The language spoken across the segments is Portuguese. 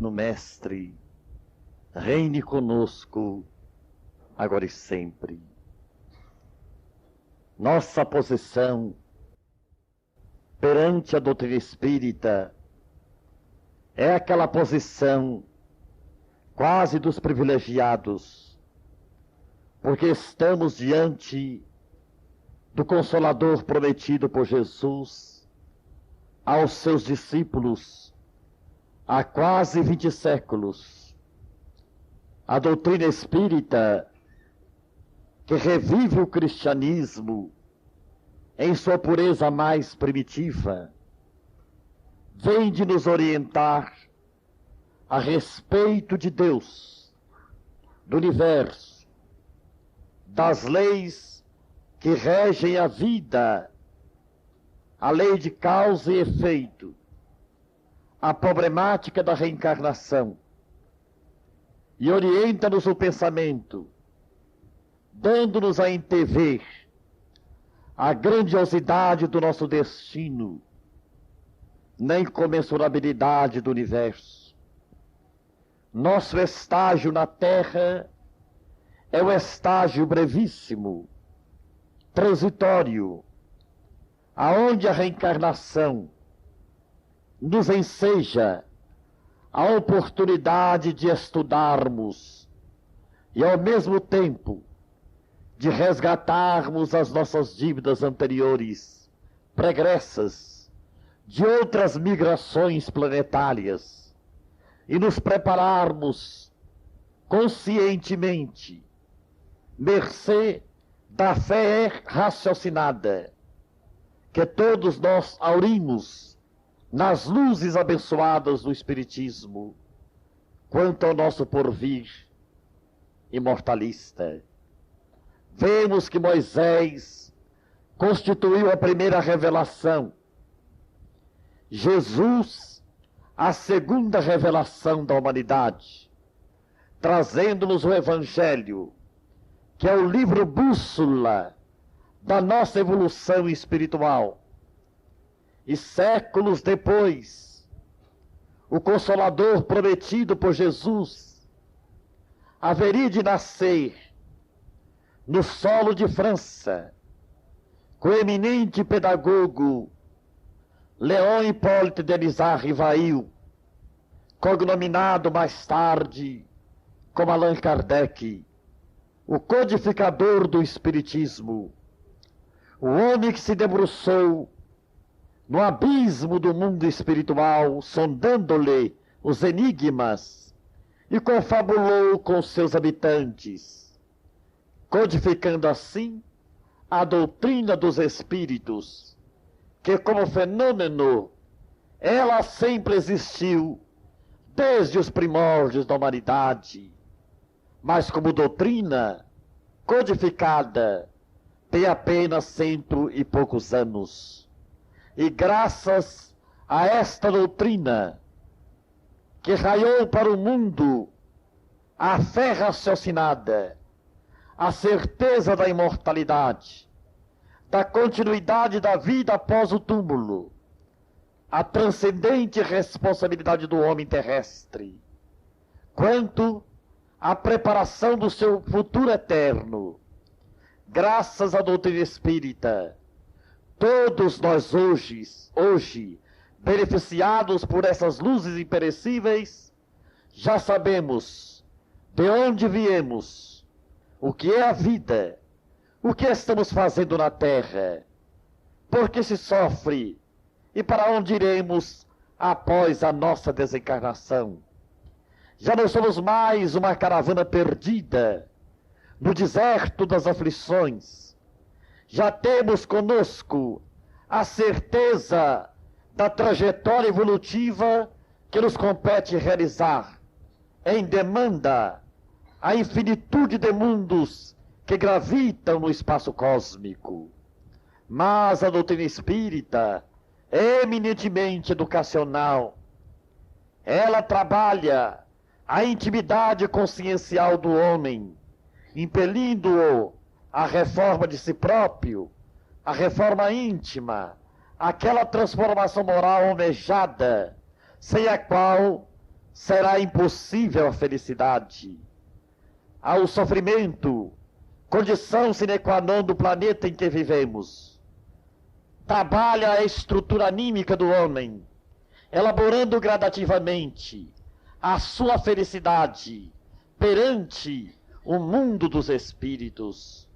no Mestre, reine conosco, agora e sempre. Nossa posição perante a doutrina espírita é aquela posição quase dos privilegiados, porque estamos diante do Consolador prometido por Jesus aos seus discípulos há quase 20 séculos. A doutrina espírita, que revive o cristianismo em sua pureza mais primitiva, vem de nos orientar a respeito de Deus, do universo, das leis que regem a vida, a lei de causa e efeito, a problemática da reencarnação, e orienta-nos o pensamento, dando-nos a entrever a grandiosidade do nosso destino, na incomensurabilidade do universo. Nosso estágio na Terra é um estágio brevíssimo, transitório, aonde a reencarnação nos enseja a oportunidade de estudarmos e, ao mesmo tempo, de resgatarmos as nossas dívidas anteriores, pregressas, de outras migrações planetárias, e nos prepararmos conscientemente, mercê da fé raciocinada, que todos nós aurimos nas luzes abençoadas do Espiritismo, quanto ao nosso porvir imortalista. Vemos que Moisés constituiu a primeira revelação, Jesus a segunda revelação da humanidade, trazendo-nos o Evangelho, que é o livro bússola da nossa evolução espiritual. E séculos depois, o Consolador prometido por Jesus haveria de nascer no solo de França, com o eminente pedagogo Léon Hippolyte Denisard Rivail, cognominado mais tarde como Allan Kardec, o codificador do Espiritismo, o homem que se debruçou no abismo do mundo espiritual, sondando-lhe os enigmas, e confabulou com seus habitantes, codificando assim a doutrina dos espíritos, que como fenômeno ela sempre existiu desde os primórdios da humanidade, mas como doutrina codificada tem apenas 100 e poucos anos. E graças a esta doutrina, que raiou para o mundo a fé raciocinada, a certeza da imortalidade, da continuidade da vida após o túmulo, a transcendente responsabilidade do homem terrestre, quanto à preparação do seu futuro eterno, graças à doutrina espírita, todos nós hoje, beneficiados por essas luzes imperecíveis, já sabemos de onde viemos, o que é a vida, o que estamos fazendo na Terra, por que se sofre e para onde iremos após a nossa desencarnação. Já não somos mais uma caravana perdida no deserto das aflições. Já temos conosco a certeza da trajetória evolutiva que nos compete realizar, em demanda a infinitude de mundos que gravitam no espaço cósmico. Mas a doutrina espírita é eminentemente educacional. Ela trabalha a intimidade consciencial do homem, impelindo-o à reforma de si próprio, à reforma íntima, aquela transformação moral almejada, sem a qual será impossível a felicidade. Ao sofrimento, condição sine qua non do planeta em que vivemos. Trabalha a estrutura anímica do homem, elaborando gradativamente a sua felicidade perante o mundo dos espíritos.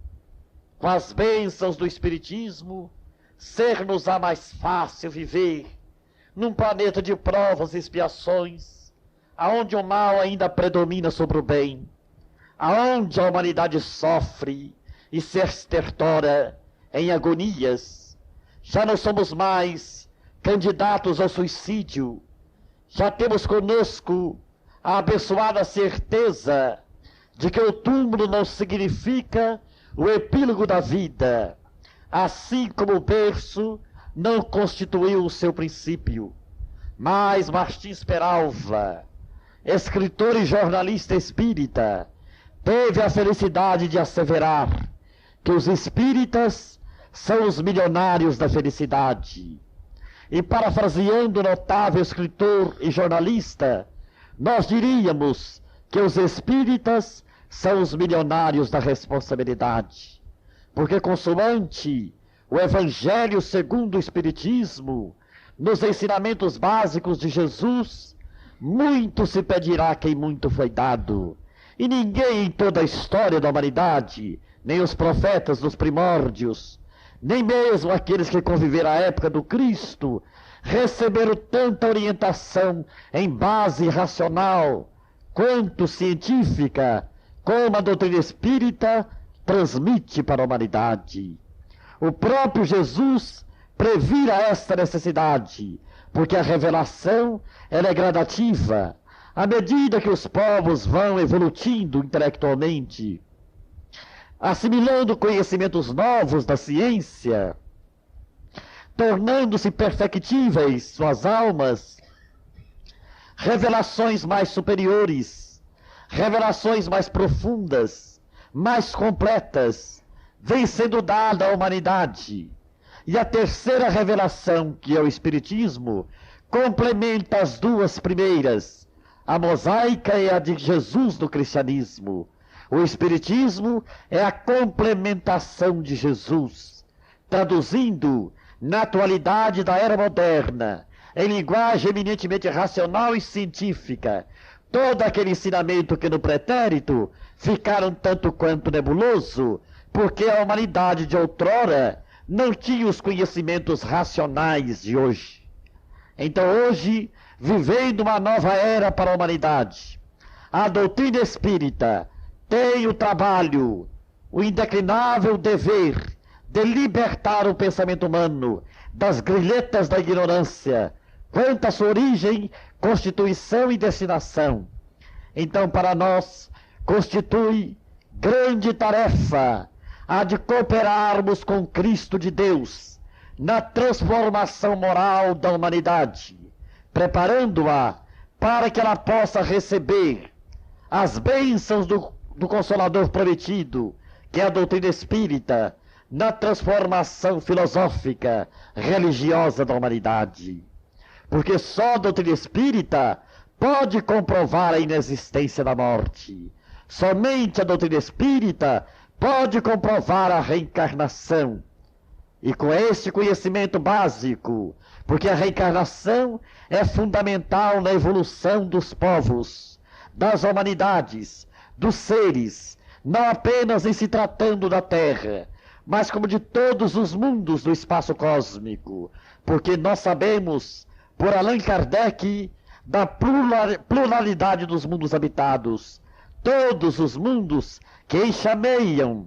Com as bênçãos do espiritismo, ser-nos-á mais fácil viver num planeta de provas e expiações, aonde o mal ainda predomina sobre o bem, aonde a humanidade sofre e se estertora em agonias. Já não somos mais candidatos ao suicídio, já temos conosco a abençoada certeza de que o túmulo não significa o epílogo da vida, assim como o berço não constituiu o seu princípio. Mas Martins Peralva, escritor e jornalista espírita, teve a felicidade de asseverar que os espíritas são os milionários da felicidade. E parafraseando o notável escritor e jornalista, nós diríamos que os espíritas são os milionários da responsabilidade. Porque consoante o Evangelho segundo o Espiritismo, nos ensinamentos básicos de Jesus, muito se pedirá quem muito foi dado. E ninguém em toda a história da humanidade, nem os profetas dos primórdios, nem mesmo aqueles que conviveram à época do Cristo, receberam tanta orientação em base racional quanto científica, como a doutrina espírita transmite para a humanidade. O próprio Jesus previra esta necessidade, porque a revelação ela é gradativa. À medida que os povos vão evoluindo intelectualmente, assimilando conhecimentos novos da ciência, tornando-se perfectíveis suas almas, revelações mais superiores, revelações mais profundas, mais completas, vem sendo dada à humanidade. E a terceira revelação, que é o Espiritismo, complementa as duas primeiras, a mosaica e a de Jesus no cristianismo. O Espiritismo é a complementação de Jesus, traduzindo na atualidade da era moderna, em linguagem eminentemente racional e científica, todo aquele ensinamento que no pretérito ficaram tanto quanto nebuloso, porque a humanidade de outrora não tinha os conhecimentos racionais de hoje. Então hoje, vivendo uma nova era para a humanidade, a doutrina espírita tem o trabalho, o indeclinável dever de libertar o pensamento humano das grilhetas da ignorância quanto à sua origem, constituição e destinação. Então, para nós, constitui grande tarefa a de cooperarmos com Cristo de Deus na transformação moral da humanidade, preparando-a para que ela possa receber as bênçãos do Consolador prometido, que é a doutrina espírita, na transformação filosófica, religiosa da humanidade. Porque só a doutrina espírita pode comprovar a inexistência da morte. Somente a doutrina espírita pode comprovar a reencarnação. E com esse conhecimento básico, porque a reencarnação é fundamental na evolução dos povos, das humanidades, dos seres, não apenas em se tratando da Terra, mas como de todos os mundos do espaço cósmico, porque nós sabemos, por Allan Kardec, da pluralidade dos mundos habitados. Todos os mundos que enxameiam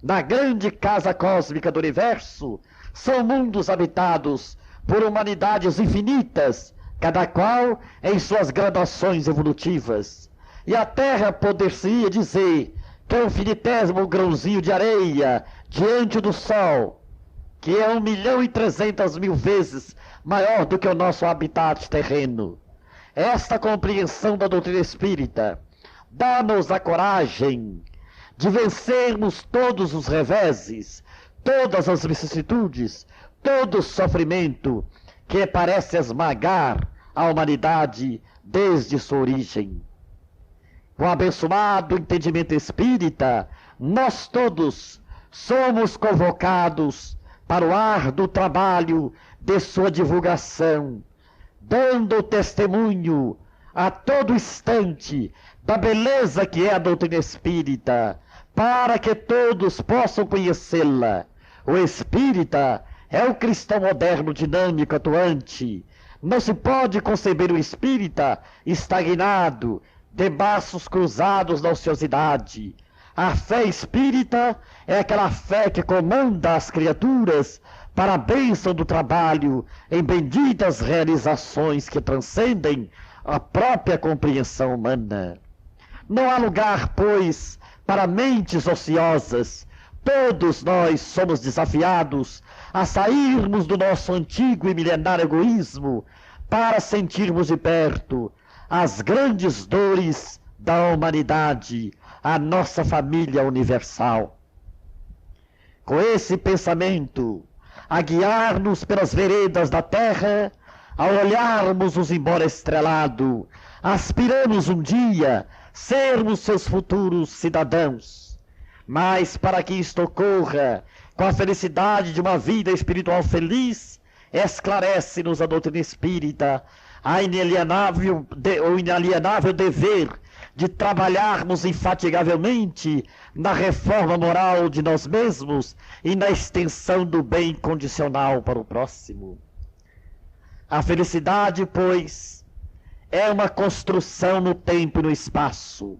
na grande casa cósmica do universo são mundos habitados por humanidades infinitas, cada qual em suas gradações evolutivas. E a Terra poder-se-ia dizer que é um infinitésimo grãozinho de areia diante do Sol, que é 1.300.000 vezes maior do que o nosso habitat terreno. Esta compreensão da doutrina espírita dá-nos a coragem de vencermos todos os reveses, todas as vicissitudes, todo o sofrimento que parece esmagar a humanidade desde sua origem. Com o abençoado entendimento espírita, nós todos somos convocados para o árduo trabalho de sua divulgação, dando testemunho a todo instante da beleza que é a doutrina espírita, para que todos possam conhecê-la. O espírita é o cristão moderno, dinâmico, atuante. Não se pode conceber o espírita estagnado, de braços cruzados na ociosidade. A fé espírita é aquela fé que comanda as criaturas para a bênção do trabalho em benditas realizações que transcendem a própria compreensão humana. Não há lugar, pois, para mentes ociosas. Todos nós somos desafiados a sairmos do nosso antigo e milenário egoísmo para sentirmos de perto as grandes dores da humanidade, a nossa família universal. Com esse pensamento, a guiar-nos pelas veredas da terra, ao olharmos os embora estrelado, aspiramos um dia sermos seus futuros cidadãos. Mas para que isto ocorra com a felicidade de uma vida espiritual feliz, esclarece-nos a doutrina espírita o inalienável dever de trabalharmos infatigavelmente na reforma moral de nós mesmos e na extensão do bem condicional para o próximo. A felicidade, pois, é uma construção no tempo e no espaço.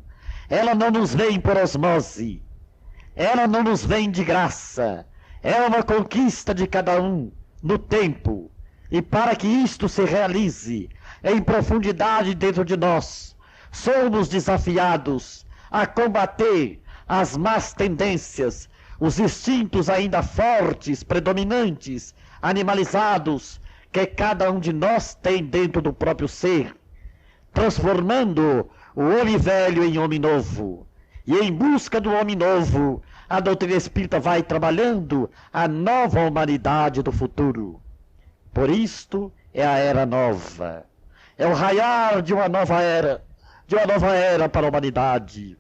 Ela não nos vem por osmose, ela não nos vem de graça, é uma conquista de cada um no tempo. E para que isto se realize em profundidade dentro de nós, somos desafiados a combater as más tendências, os instintos ainda fortes, predominantes, animalizados, que cada um de nós tem dentro do próprio ser, transformando o homem velho em homem novo. E em busca do homem novo, a doutrina espírita vai trabalhando a nova humanidade do futuro. Por isto é a era nova. É o raiar de uma nova era para a humanidade.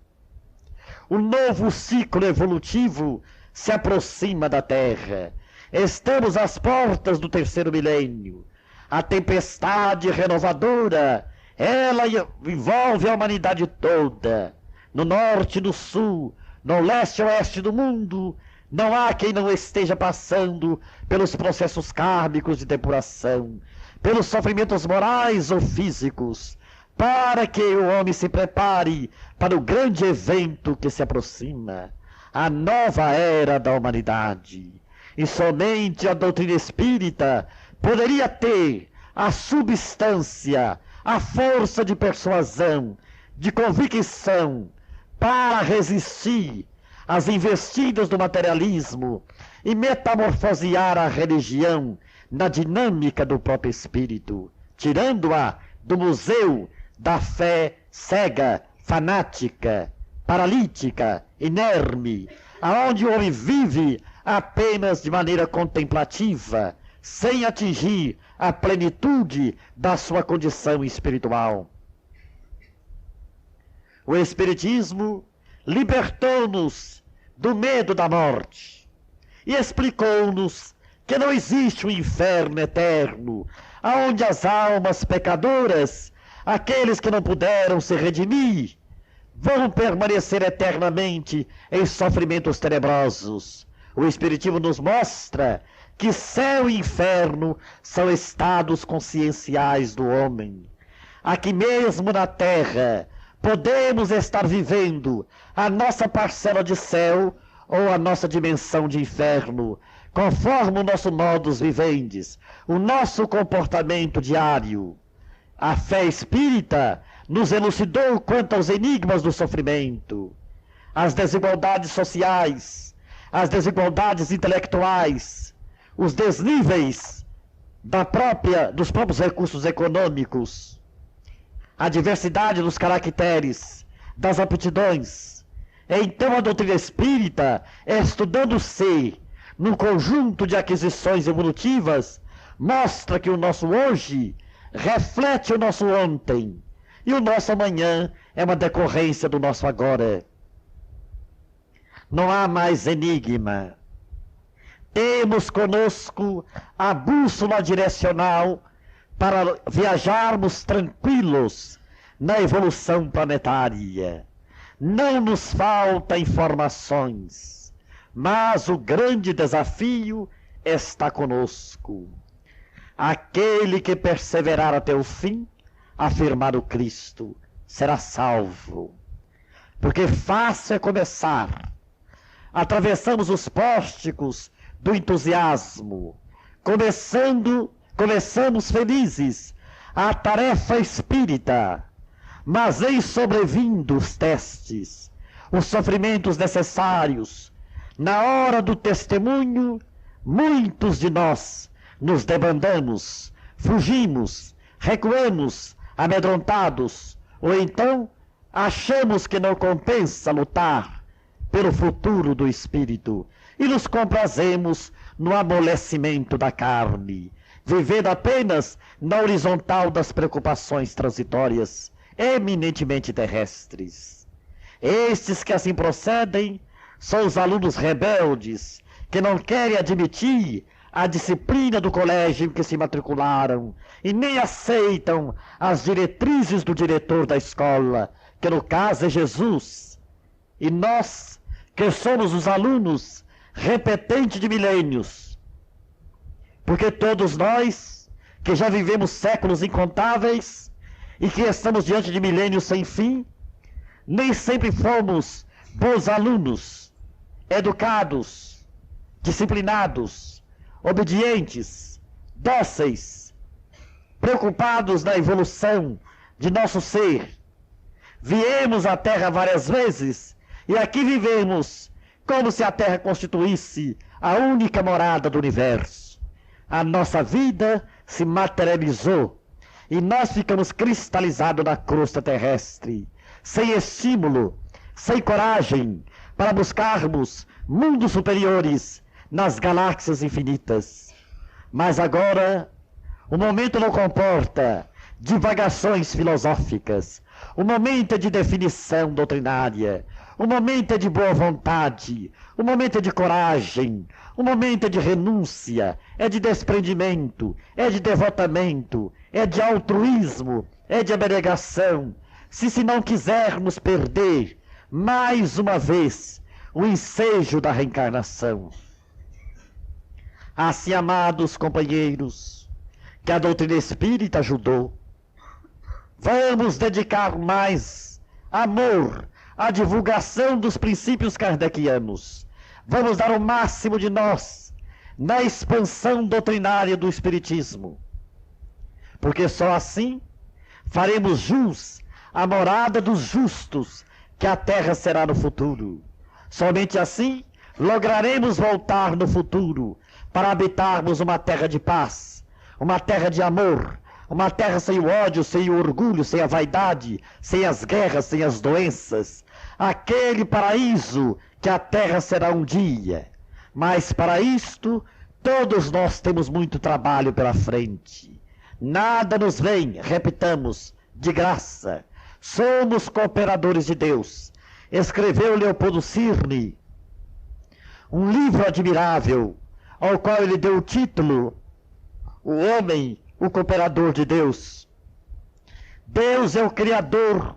O novo ciclo evolutivo se aproxima da Terra. Estamos às portas do terceiro milênio. A tempestade renovadora, ela envolve a humanidade toda. No norte e no sul, no leste e oeste do mundo, não há quem não esteja passando pelos processos kármicos de depuração, pelos sofrimentos morais ou físicos, para que o homem se prepare para o grande evento que se aproxima, a nova era da humanidade. E somente a doutrina espírita poderia ter a substância, a força de persuasão, de convicção, para resistir às investidas do materialismo e metamorfosear a religião na dinâmica do próprio espírito, tirando-a do museu da fé cega, fanática, paralítica, inerme, aonde o homem vive apenas de maneira contemplativa, sem atingir a plenitude da sua condição espiritual. O Espiritismo libertou-nos do medo da morte e explicou-nos que não existe um inferno eterno, aonde as almas pecadoras, aqueles que não puderam se redimir, vão permanecer eternamente em sofrimentos tenebrosos. O Espiritismo nos mostra que céu e inferno são estados conscienciais do homem. Aqui mesmo na Terra, podemos estar vivendo a nossa parcela de céu ou a nossa dimensão de inferno, conforme o nosso modus vivendi, o nosso comportamento diário. A fé espírita nos elucidou quanto aos enigmas do sofrimento, as desigualdades sociais, as desigualdades intelectuais, os desníveis dos próprios recursos econômicos, a diversidade dos caracteres, das aptidões. Então a doutrina espírita, estudando-se num conjunto de aquisições evolutivas, mostra que o nosso hoje reflete o nosso ontem, e o nosso amanhã é uma decorrência do nosso agora. Não há mais enigma. Temos conosco a bússola direcional para viajarmos tranquilos na evolução planetária. Não nos falta informações, mas o grande desafio está conosco. Aquele que perseverar até o fim, afirmar o Cristo, será salvo. Porque fácil é começar. Atravessamos os pórticos do entusiasmo. Começamos felizes a tarefa espírita, mas eis sobrevindo os testes, os sofrimentos necessários. Na hora do testemunho, muitos de nós nos debandamos, fugimos, recuamos, amedrontados, ou então achamos que não compensa lutar pelo futuro do espírito e nos comprazemos no amolecimento da carne, vivendo apenas na horizontal das preocupações transitórias, eminentemente terrestres. Estes que assim procedem são os alunos rebeldes que não querem admitir a disciplina do colégio em que se matricularam e nem aceitam as diretrizes do diretor da escola, que no caso é Jesus. E nós, que somos os alunos repetentes de milênios, porque todos nós, que já vivemos séculos incontáveis e que estamos diante de milênios sem fim, nem sempre fomos bons alunos, educados, disciplinados, obedientes, dóceis, preocupados na evolução de nosso ser. Viemos à Terra várias vezes e aqui vivemos como se a Terra constituísse a única morada do universo. A nossa vida se materializou e nós ficamos cristalizados na crosta terrestre, sem estímulo, sem coragem para buscarmos mundos superiores nas galáxias infinitas. Mas agora, o momento não comporta divagações filosóficas, o momento é de definição doutrinária, o momento é de boa vontade, o momento é de coragem, o momento é de renúncia, é de desprendimento, é de devotamento, é de altruísmo, é de abnegação. Se não quisermos perder, mais uma vez, o ensejo da reencarnação. Assim, amados companheiros, que a doutrina espírita ajudou, vamos dedicar mais amor à divulgação dos princípios kardecianos. Vamos dar o máximo de nós na expansão doutrinária do Espiritismo, porque só assim faremos jus à morada dos justos que a Terra será no futuro. Somente assim lograremos voltar no futuro para habitarmos uma terra de paz, uma terra de amor, uma terra sem o ódio, sem o orgulho, sem a vaidade, sem as guerras, sem as doenças. Aquele paraíso que a terra será um dia. Mas para isto, todos nós temos muito trabalho pela frente. Nada nos vem, repitamos, de graça. Somos cooperadores de Deus. Escreveu Leopoldo Cirne um livro admirável, ao qual ele deu o título O Homem, o Cooperador de Deus. Deus é o Criador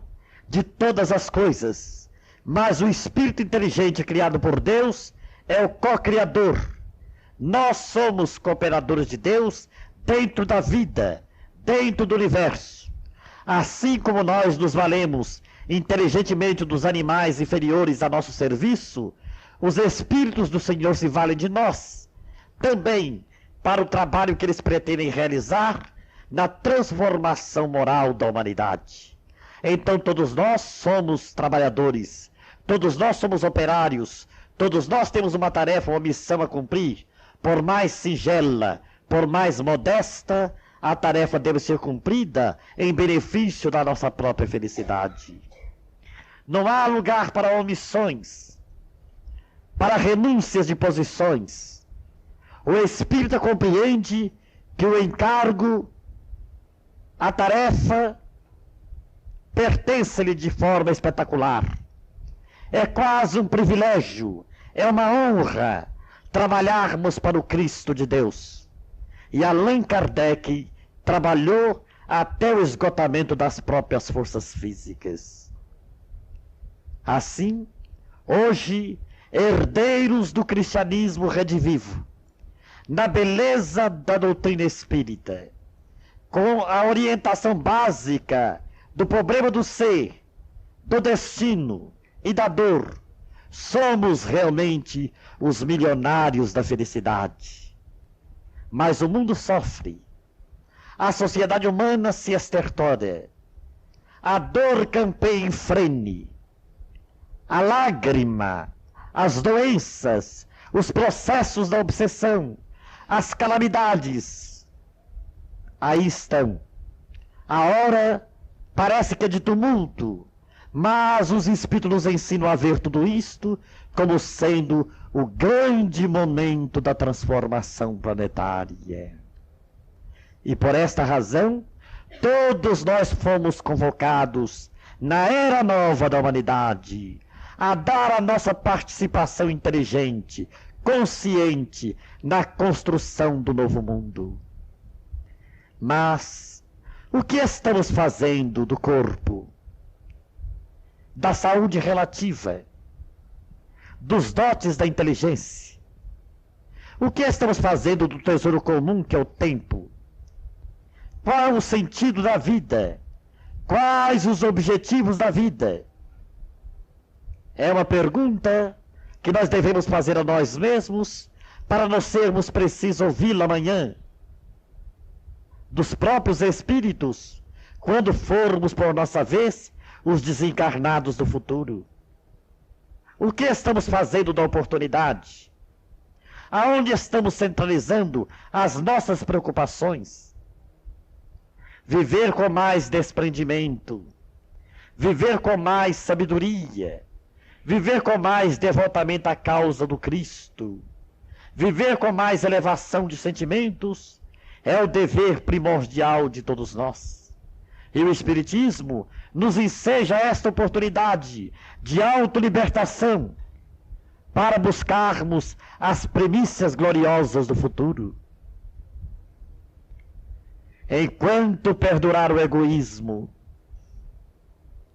de todas as coisas, mas o Espírito inteligente criado por Deus é o co-criador. Nós somos cooperadores de Deus dentro da vida, dentro do universo. Assim como nós nos valemos inteligentemente dos animais inferiores a nosso serviço, os Espíritos do Senhor se valem de nós, também para o trabalho que eles pretendem realizar na transformação moral da humanidade. Então todos nós somos trabalhadores, todos nós somos operários, todos nós temos uma tarefa, uma missão a cumprir. Por mais singela, por mais modesta, a tarefa deve ser cumprida em benefício da nossa própria felicidade. Não há lugar para omissões, para renúncias de posições. O espírita compreende que o encargo A tarefa pertence-lhe de forma espetacular. É quase um privilégio, é uma honra trabalharmos para o Cristo de Deus. E Allan Kardec trabalhou até o esgotamento das próprias forças físicas. Assim, hoje, herdeiros do cristianismo redivivo, na beleza da doutrina espírita, com a orientação básica do problema do ser, do destino e da dor, somos realmente os milionários da felicidade. Mas o mundo sofre, a sociedade humana se estertora, a dor campeia em frene, a lágrima, as doenças, os processos da obsessão, as calamidades, aí estão. A hora parece que é de tumulto, mas os Espíritos nos ensinam a ver tudo isto como sendo o grande momento da transformação planetária. E por esta razão, todos nós fomos convocados na era nova da humanidade a dar a nossa participação inteligente, consciente na construção do novo mundo. Mas o que estamos fazendo do corpo, da saúde relativa, dos dotes da inteligência? O que estamos fazendo do tesouro comum que é o tempo? Qual o sentido da vida? Quais os objetivos da vida? É uma pergunta que nós devemos fazer a nós mesmos para não sermos precisos ouvi-la amanhã dos próprios espíritos, quando formos por nossa vez os desencarnados do futuro. O que estamos fazendo da oportunidade? Aonde estamos centralizando as nossas preocupações? Viver com mais desprendimento, viver com mais sabedoria, viver com mais devotamento à causa do Cristo, viver com mais elevação de sentimentos, é o dever primordial de todos nós. E o Espiritismo nos enseja esta oportunidade de autolibertação para buscarmos as primícias gloriosas do futuro. Enquanto perdurar o egoísmo,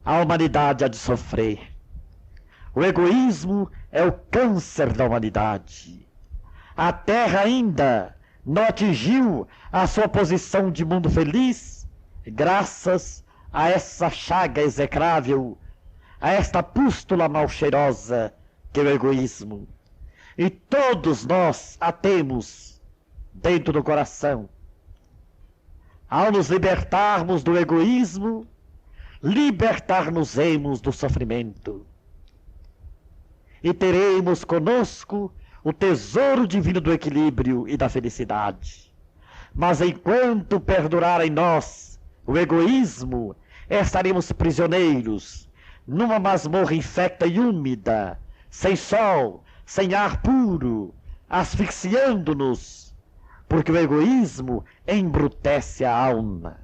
a humanidade há de sofrer. O egoísmo é o câncer da humanidade. A Terra ainda não atingiu a sua posição de mundo feliz, graças a essa chaga execrável, a esta pústula mal cheirosa que é o egoísmo. E todos nós a temos dentro do coração. Ao nos libertarmos do egoísmo, libertar-nos-emos do sofrimento. E teremos conosco o tesouro divino do equilíbrio e da felicidade. Mas enquanto perdurar em nós o egoísmo, estaremos prisioneiros numa masmorra infecta e úmida, sem sol, sem ar puro, asfixiando-nos, porque o egoísmo embrutece a alma.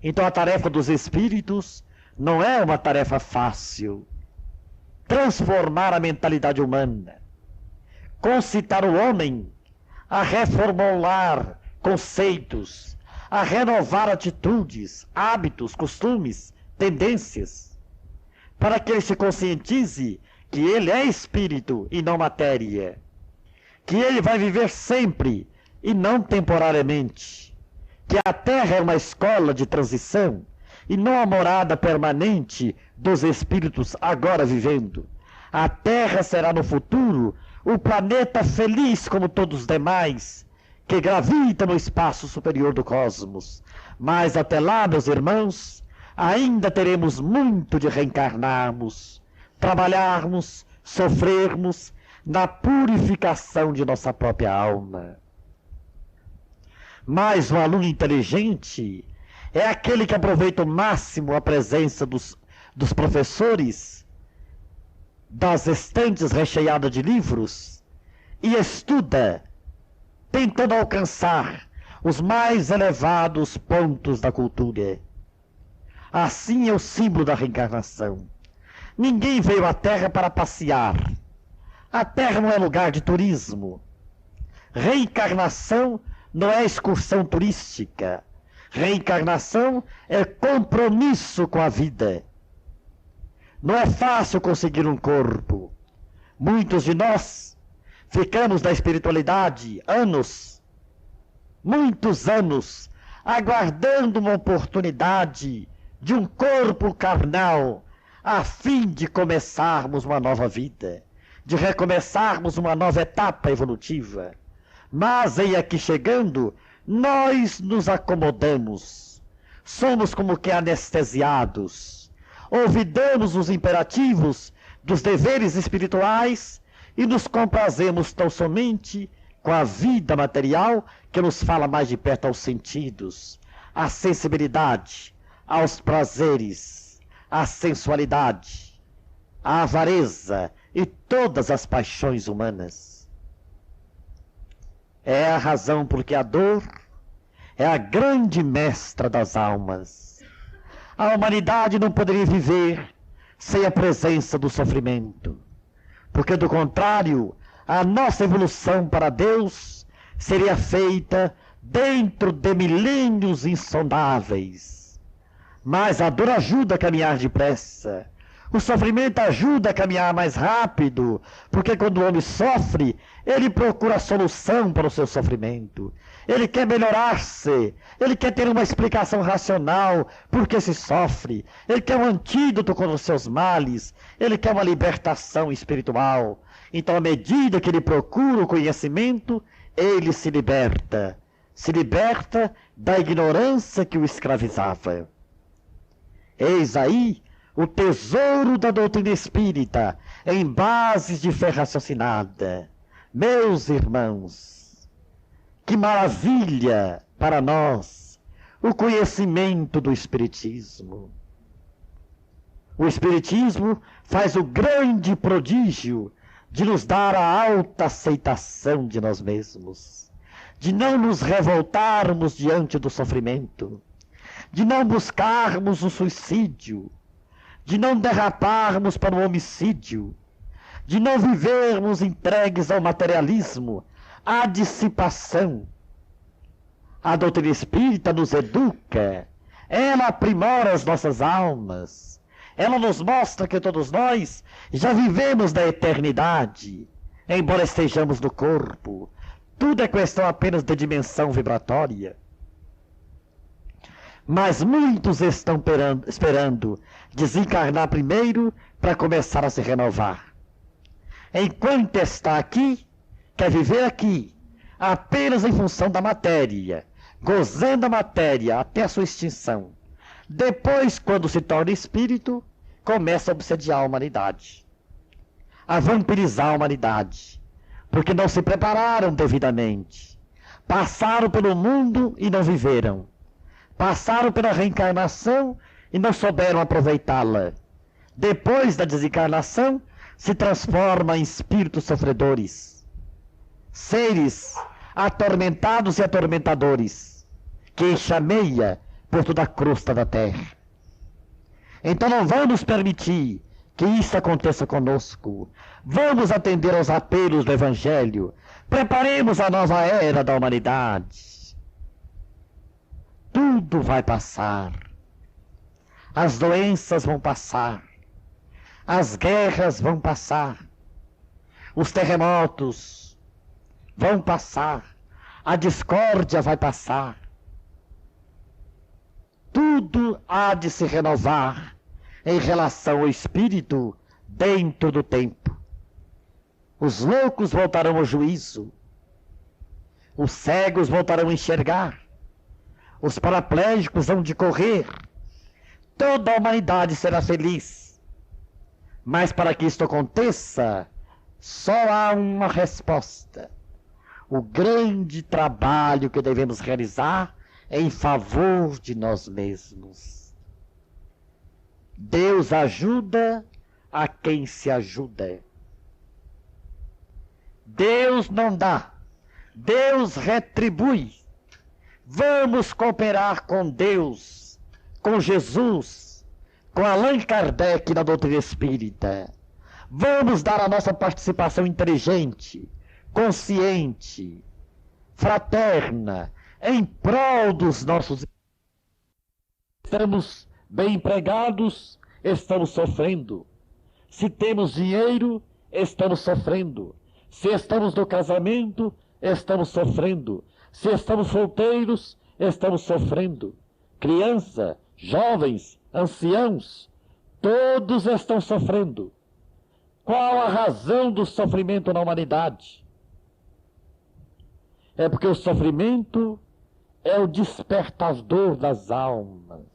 Então a tarefa dos espíritos não é uma tarefa fácil. Transformar a mentalidade humana, concitar o homem a reformular conceitos, a renovar atitudes, hábitos, costumes, tendências, para que ele se conscientize que ele é espírito e não matéria, que ele vai viver sempre e não temporariamente, que a Terra é uma escola de transição e não a morada permanente dos espíritos agora vivendo. A Terra será no futuro o planeta feliz como todos os demais, que gravita no espaço superior do cosmos. Mas até lá, meus irmãos, ainda teremos muito de reencarnarmos, trabalharmos, sofrermos na purificação de nossa própria alma. Mas um aluno inteligente é aquele que aproveita ao máximo a presença dos professores, das estantes recheadas de livros, e estuda, tentando alcançar os mais elevados pontos da cultura. Assim é o símbolo da reencarnação. Ninguém veio à Terra para passear. A Terra não é lugar de turismo. Reencarnação não é excursão turística. Reencarnação é compromisso com a vida. Não é fácil conseguir um corpo. Muitos de nós ficamos na espiritualidade anos, muitos anos, aguardando uma oportunidade de um corpo carnal, a fim de começarmos uma nova vida, de recomeçarmos uma nova etapa evolutiva. Mas aí aqui chegando, nós nos acomodamos, somos como que anestesiados, olvidamos os imperativos dos deveres espirituais e nos comprazemos tão somente com a vida material que nos fala mais de perto aos sentidos, à sensibilidade, aos prazeres, à sensualidade, à avareza e todas as paixões humanas. É a razão porque a dor é a grande mestra das almas. A humanidade não poderia viver sem a presença do sofrimento, porque do contrário, a nossa evolução para Deus seria feita dentro de milênios insondáveis. Mas a dor ajuda a caminhar depressa. O sofrimento ajuda a caminhar mais rápido, porque quando o homem sofre, ele procura a solução para o seu sofrimento. Ele quer melhorar-se, ele quer ter uma explicação racional por que se sofre, ele quer um antídoto contra os seus males, ele quer uma libertação espiritual. Então, à medida que ele procura o conhecimento, ele se liberta da ignorância que o escravizava. Eis aí o tesouro da doutrina espírita, em bases de fé raciocinada. Meus irmãos, que maravilha para nós o conhecimento do Espiritismo. O Espiritismo faz o grande prodígio de nos dar a alta aceitação de nós mesmos, de não nos revoltarmos diante do sofrimento, de não buscarmos o suicídio, de não derraparmos para o homicídio, de não vivermos entregues ao materialismo, à dissipação. A doutrina espírita nos educa, ela aprimora as nossas almas, ela nos mostra que todos nós já vivemos da eternidade, embora estejamos no corpo. Tudo é questão apenas de dimensão vibratória. Mas muitos estão esperando desencarnar primeiro para começar a se renovar. Enquanto está aqui, quer viver aqui, apenas em função da matéria, gozando a matéria até a sua extinção. Depois, quando se torna espírito, começa a obsediar a humanidade, a vampirizar a humanidade, porque não se prepararam devidamente, passaram pelo mundo e não viveram. Passaram pela reencarnação e não souberam aproveitá-la. Depois da desencarnação, se transforma em espíritos sofredores, seres atormentados e atormentadores, que enxameia por toda a crosta da terra. Então não vamos permitir que isso aconteça conosco. Vamos atender aos apelos do Evangelho. Preparemos a nova era da humanidade. Tudo vai passar. As doenças vão passar. As guerras vão passar. Os terremotos vão passar. A discórdia vai passar. Tudo há de se renovar em relação ao espírito dentro do tempo. Os loucos voltarão ao juízo. Os cegos voltarão a enxergar. Os paraplégicos hão de correr. Toda a humanidade será feliz. Mas para que isto aconteça, só há uma resposta. O grande trabalho que devemos realizar em favor de nós mesmos. Deus ajuda a quem se ajuda. Deus não dá. Deus retribui. Vamos cooperar com Deus, com Jesus, com Allan Kardec na doutrina espírita. Vamos dar a nossa participação inteligente, consciente, fraterna, em prol dos nossos. Estamos bem empregados, estamos sofrendo. Se temos dinheiro, estamos sofrendo. Se estamos no casamento, estamos sofrendo. Se estamos solteiros, estamos sofrendo. Criança, jovens, anciãos, todos estão sofrendo. Qual a razão do sofrimento na humanidade? É porque o sofrimento é o despertador das almas.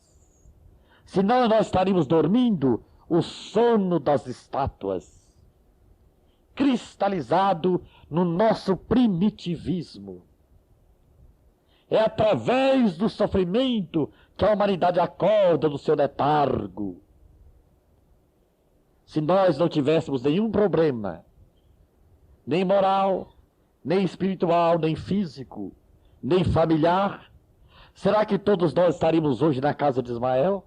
Senão nós estaríamos dormindo o sono das estátuas, cristalizado no nosso primitivismo. É através do sofrimento que a humanidade acorda do seu letargo. Se nós não tivéssemos nenhum problema, nem moral, nem espiritual, nem físico, nem familiar, será que todos nós estaríamos hoje na casa de Ismael?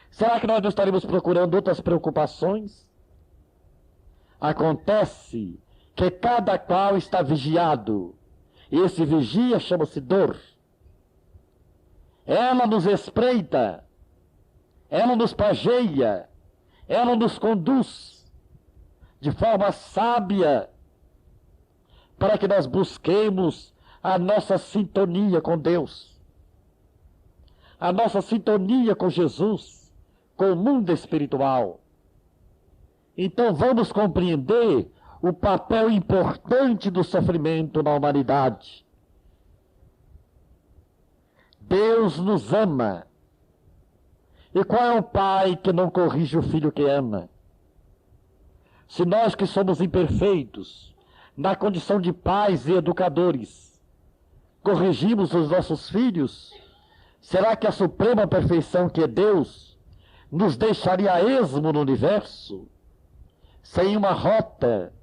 Será que nós não estaríamos procurando outras preocupações? Acontece que cada qual está vigiado. E esse vigia chama-se dor. Ela nos espreita, ela nos pageia, ela nos conduz de forma sábia para que nós busquemos a nossa sintonia com Deus, a nossa sintonia com Jesus, com o mundo espiritual. Então vamos compreender o papel importante do sofrimento na humanidade. Deus nos ama. E qual é o pai que não corrige o filho que ama? Se nós que somos imperfeitos, na condição de pais e educadores, corrigimos os nossos filhos, será que a suprema perfeição que é Deus nos deixaria a esmo no universo? Sem uma rota,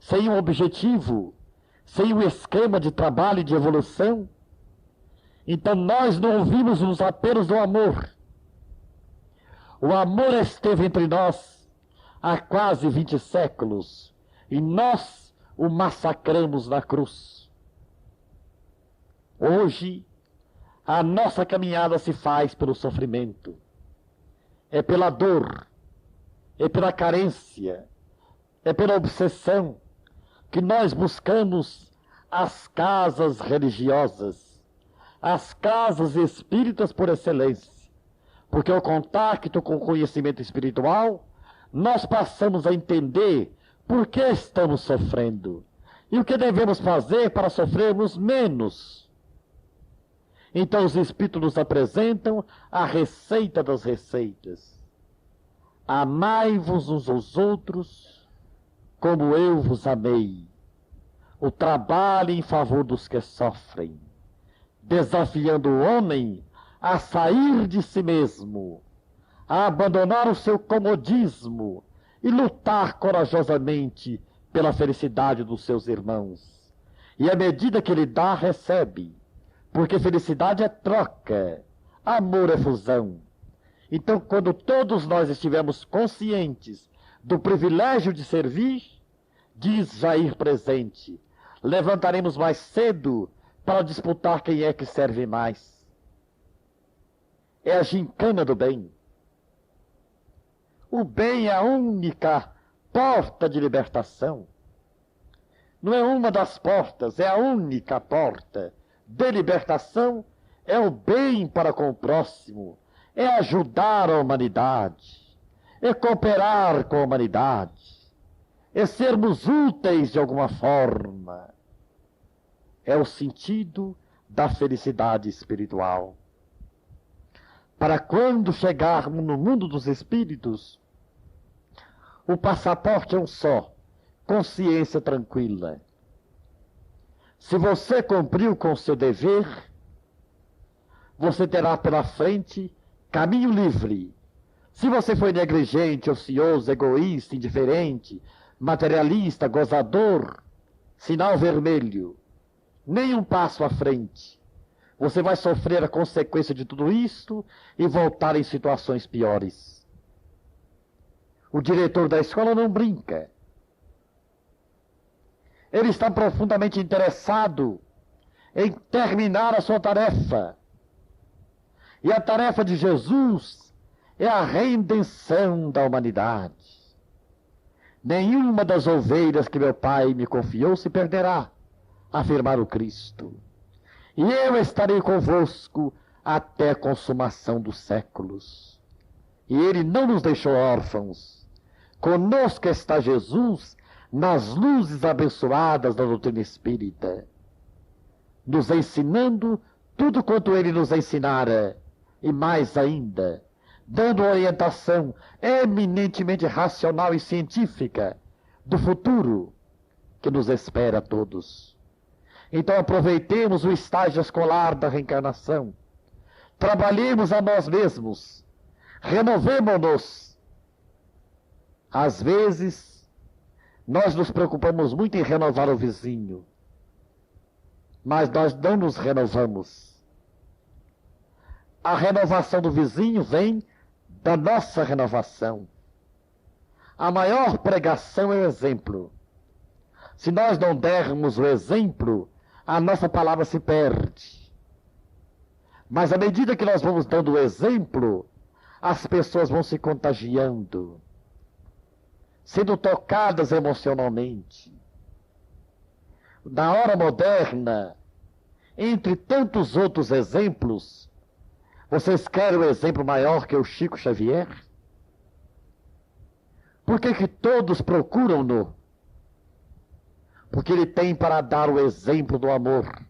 sem um objetivo, sem um esquema de trabalho e de evolução? Então nós não ouvimos os apelos do amor. O amor esteve entre nós há quase 20 séculos e nós o massacramos na cruz. Hoje, a nossa caminhada se faz pelo sofrimento. É pela dor, é pela carência, é pela obsessão que nós buscamos as casas religiosas, as casas espíritas por excelência. Porque ao contacto com o conhecimento espiritual, nós passamos a entender por que estamos sofrendo e o que devemos fazer para sofrermos menos. Então os espíritos nos apresentam a receita das receitas. Amai-vos uns aos outros como eu vos amei. O trabalho em favor dos que sofrem, desafiando o homem a sair de si mesmo, a abandonar o seu comodismo e lutar corajosamente pela felicidade dos seus irmãos. E à medida que ele dá, recebe, porque felicidade é troca, amor é fusão. Então, quando todos nós estivermos conscientes do privilégio de servir, diz Jair Presente, levantaremos mais cedo para disputar quem é que serve mais. É a gincana do bem. O bem é a única porta de libertação. Não é uma das portas, é a única porta de libertação. É o bem para com o próximo, é ajudar a humanidade, é cooperar com a humanidade, é sermos úteis de alguma forma. É o sentido da felicidade espiritual. Para quando chegarmos no mundo dos espíritos, o passaporte é um só, consciência tranquila. Se você cumpriu com o seu dever, você terá pela frente caminho livre. Se você foi negligente, ocioso, egoísta, indiferente, materialista, gozador, sinal vermelho. nem um passo à frente. Você vai sofrer a consequência de tudo isto e voltar em situações piores. O diretor da escola não brinca. Ele está profundamente interessado em terminar a sua tarefa. E a tarefa de Jesus é a redenção da humanidade. Nenhuma das ovelhas que meu Pai me confiou se perderá, afirmar o Cristo. E eu estarei convosco até a consumação dos séculos. E ele não nos deixou órfãos. Conosco está Jesus nas luzes abençoadas da doutrina espírita, nos ensinando tudo quanto ele nos ensinara, e mais ainda, dando orientação eminentemente racional e científica do futuro que nos espera a todos. Então aproveitemos o estágio escolar da reencarnação, trabalhemos a nós mesmos, renovemo-nos. Às vezes, nós nos preocupamos muito em renovar o vizinho, mas nós não nos renovamos. A renovação do vizinho vem da nossa renovação. A maior pregação é o exemplo. Se nós não dermos o exemplo, a nossa palavra se perde. Mas à medida que nós vamos dando o exemplo, as pessoas vão se contagiando, sendo tocadas emocionalmente. Na hora moderna, entre tantos outros exemplos, vocês querem um exemplo maior que o Chico Xavier? Por que todos procuram-no? Porque ele tem para dar o exemplo do amor,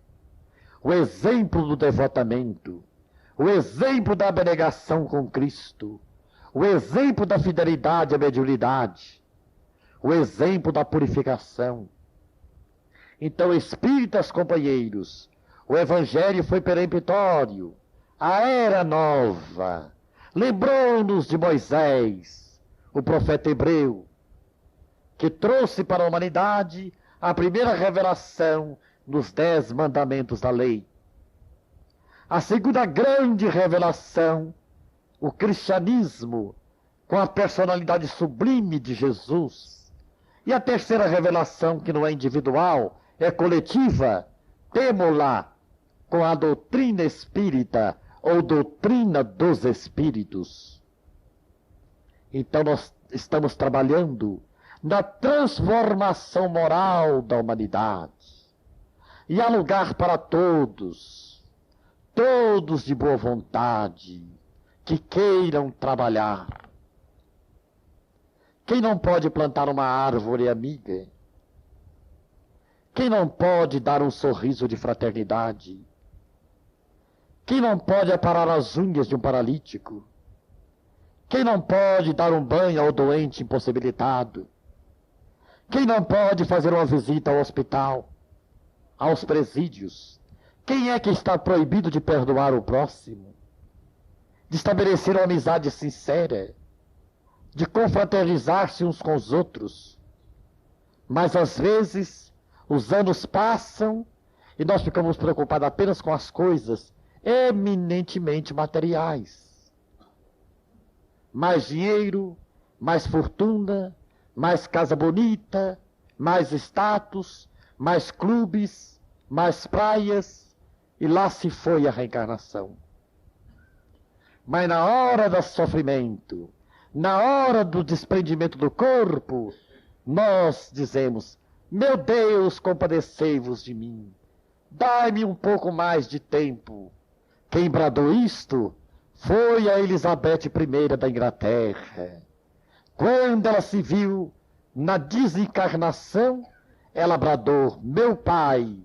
o exemplo do devotamento, o exemplo da abnegação com Cristo, o exemplo da fidelidade à mediunidade, o exemplo da purificação. Então, espíritas companheiros, o Evangelho foi peremptório. A era nova lembrou-nos de Moisés, o profeta hebreu, que trouxe para a humanidade a primeira revelação nos 10 mandamentos da lei. A segunda grande revelação, o cristianismo, com a personalidade sublime de Jesus. E a terceira revelação, que não é individual, é coletiva, temo-la com a doutrina espírita, ou doutrina dos espíritos. Então nós estamos trabalhando na transformação moral da humanidade. E há lugar para todos, todos de boa vontade, que queiram trabalhar. Quem não pode plantar uma árvore amiga? Quem não pode dar um sorriso de fraternidade? Quem não pode aparar as unhas de um paralítico? Quem não pode dar um banho ao doente impossibilitado? Quem não pode fazer uma visita ao hospital, aos presídios? Quem é que está proibido de perdoar o próximo? De estabelecer uma amizade sincera? De confraternizar-se uns com os outros? Mas às vezes, os anos passam e nós ficamos preocupados apenas com as coisas eminentemente materiais. Mais dinheiro, mais fortuna, mais casa bonita, mais status, mais clubes, mais praias, e lá se foi a reencarnação. Mas na hora do sofrimento, na hora do desprendimento do corpo, nós dizemos: meu Deus, compadecei-vos de mim, dai-me um pouco mais de tempo. Quem bradou isto foi a Elizabeth I da Inglaterra. Quando ela se viu na desencarnação, ela bradou: meu pai,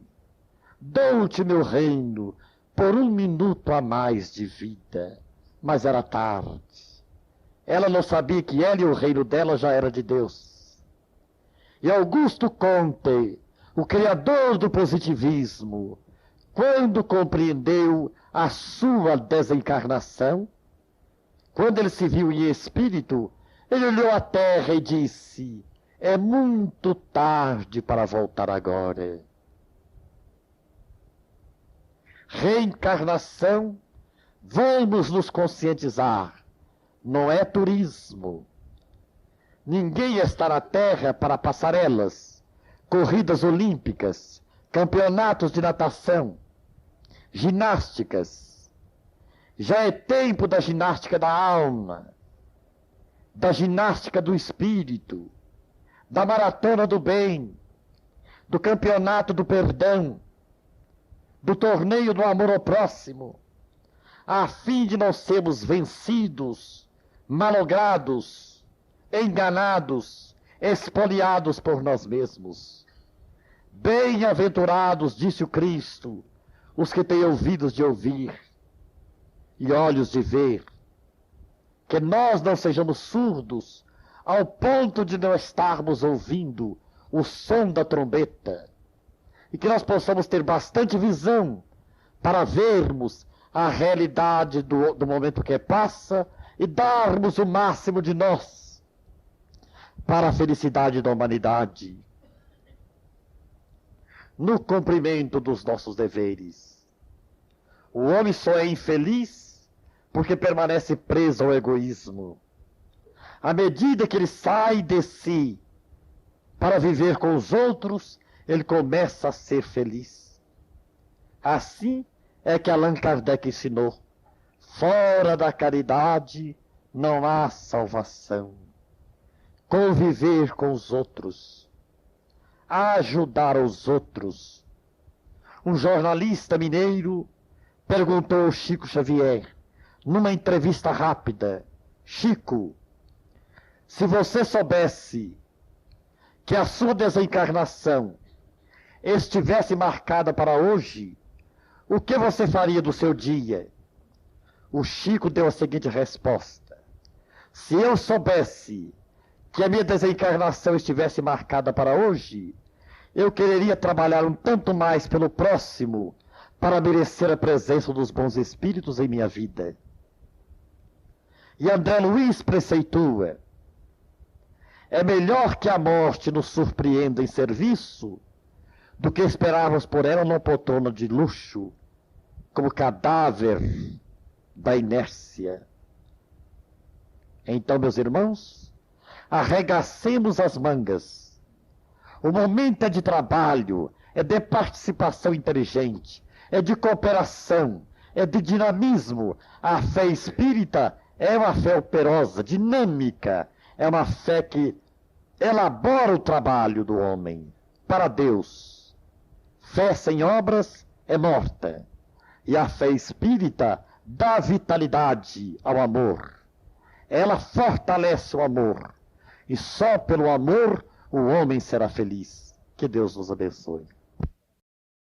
dou-te meu reino por 1 minuto a mais de vida. Mas era tarde. Ela não sabia que ela e o reino dela já era de Deus. E Augusto Comte, o criador do positivismo, quando compreendeu a sua desencarnação, quando ele se viu em espírito, ele olhou a terra e disse: é muito tarde para voltar agora. Reencarnação, vamos nos conscientizar, não é turismo. Ninguém está na Terra para passarelas, corridas olímpicas, campeonatos de natação, ginásticas. Já é tempo da ginástica da alma, da ginástica do espírito, da maratona do bem, do campeonato do perdão, do torneio do amor ao próximo, a fim de não sermos vencidos, malogrados, enganados, expoliados por nós mesmos. Bem-aventurados, disse o Cristo, os que têm ouvidos de ouvir e olhos de ver, que nós não sejamos surdos ao ponto de não estarmos ouvindo o som da trombeta, e que nós possamos ter bastante visão para vermos a realidade do momento que passa e darmos o máximo de nós para a felicidade da humanidade, no cumprimento dos nossos deveres. O homem só é infeliz porque permanece preso ao egoísmo. À medida que ele sai de si para viver com os outros, ele começa a ser feliz. Assim é que Allan Kardec ensinou: fora da caridade não há salvação. Conviver com os outros, ajudar os outros. Um jornalista mineiro perguntou ao Chico Xavier, numa entrevista rápida: Chico, se você soubesse que a sua desencarnação estivesse marcada para hoje, o que você faria do seu dia? O Chico deu a seguinte resposta: se eu soubesse que a minha desencarnação estivesse marcada para hoje, eu quereria trabalhar um tanto mais pelo próximo para merecer a presença dos bons espíritos em minha vida. E André Luiz preceitua: é melhor que a morte nos surpreenda em serviço do que esperarmos por ela numa poltrona de luxo, como cadáver da inércia. Então, meus irmãos, arregacemos as mangas. O momento é de trabalho, é de participação inteligente, é de cooperação, é de dinamismo. A fé espírita é uma fé operosa, dinâmica, é uma fé que elabora o trabalho do homem para Deus. Fé sem obras é morta, e a fé espírita dá vitalidade ao amor. Ela fortalece o amor, e só pelo amor o homem será feliz. Que Deus nos abençoe.